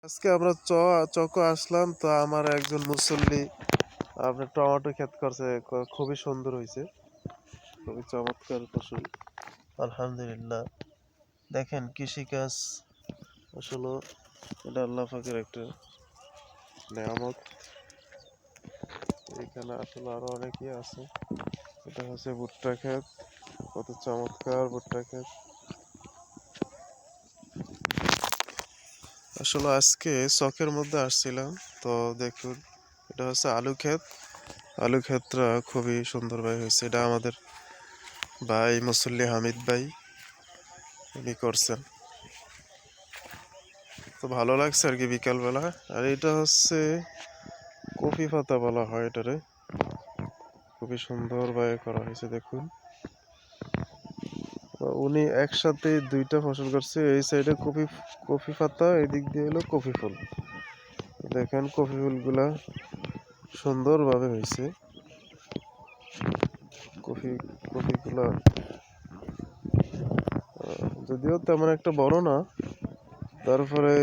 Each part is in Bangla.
আজকে আমরা চকে আসলাম, তো আমার একজন মুসল্লি আপনার টমেটো ক্ষেত করছে, খুবই সুন্দর হয়েছে, খুবই চমৎকার ফসল। আলহামদুলিল্লাহ। দেখেন কৃষিকাজ আসলে এটা আল্লাহ পাকের একটা নেয়ামত। এখানে আসলে আরো অনেকেই আছে। এটা হচ্ছে ভুট্টা ক্ষেত, কত চমৎকার ভুট্টা ক্ষেত। আসলে আজকে চকের মধ্যে আসছিলাম, তো দেখুন এটা হচ্ছে আলু ক্ষেত। আলু ক্ষেতটা খুবই সুন্দরভাবে হয়েছে। এটা আমাদের ভাই মুসল্লি হামিদ ভাই উনি করছেন, তো ভালো লাগছে আর কি বিকালবেলা। আর এটা হচ্ছে কফি পাতা বলা হয় এটারে, খুবই সুন্দরভাবে করা হয়েছে দেখুন। উনি একসাথে দুইটা ফসল করছে, এই সাইডে কফি কফি পাতা, এদিক দিয়ে হলো কফি ফুল। দেখেন কফি ফুলগুলা সুন্দরভাবে হয়েছে। কফিগুলা যদিও তেমন একটা বড় না, তারপরে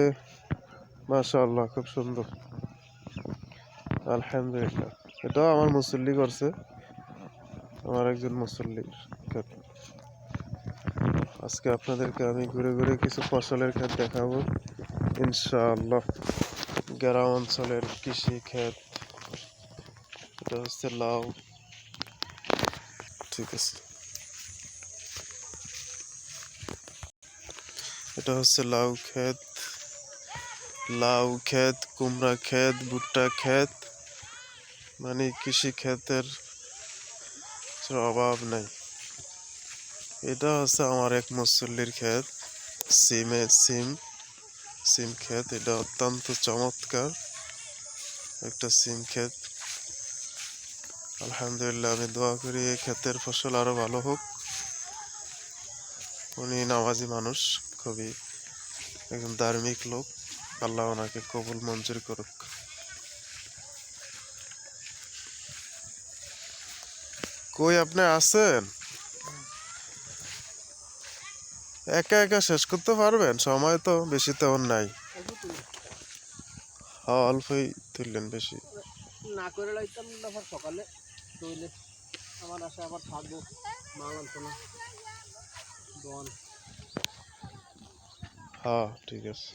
মাশাআল্লাহ খুব সুন্দর। আলহামদুলিল্লাহ। এটাও আমার মুসল্লি করছে, আমার একজন মুসল্লির ক্ষেত। আজকে আপনাদেরকে আমি ঘুরে ঘুরে কিছু ফসলের ক্ষেত দেখাবো ইনশাআল্লাহ। গ্রাম অঞ্চলের কৃষি ক্ষেত। এটা হচ্ছে লাউ। ঠিক আছে, এটা হচ্ছে লাউ ক্ষেত, কুমড়া ক্ষেত, ভুট্টা ক্ষেত, মানে কৃষি ক্ষেতের অভাব নাই। এটা হচ্ছে আমার এক মুসল্লির ক্ষেত, সিম ক্ষেত। এটা অত্যন্ত চমৎকার একটা সিম ক্ষেত। আলহামদুলিল্লাহ, আমি দোয়া করি এই ক্ষেতের ফসল আরো ভালো হোক। উনি নামাজি মানুষ, খুবই একজন ধার্মিক লোক। আল্লাহ ওনাকে কবুল মঞ্জুর করুক। কই আপনি আছেন? একা একা শেষ করতে পারবেন? সময় তো বেশি তেমন নাই। হ্যাঁ, অল্পই তুললেন, বেশি না করে লাইতাম না, সকালে তৈলে আমার আশা আবার থাকবো মাল আনতো না দোয়ান। হ্যাঁ ঠিক আছে।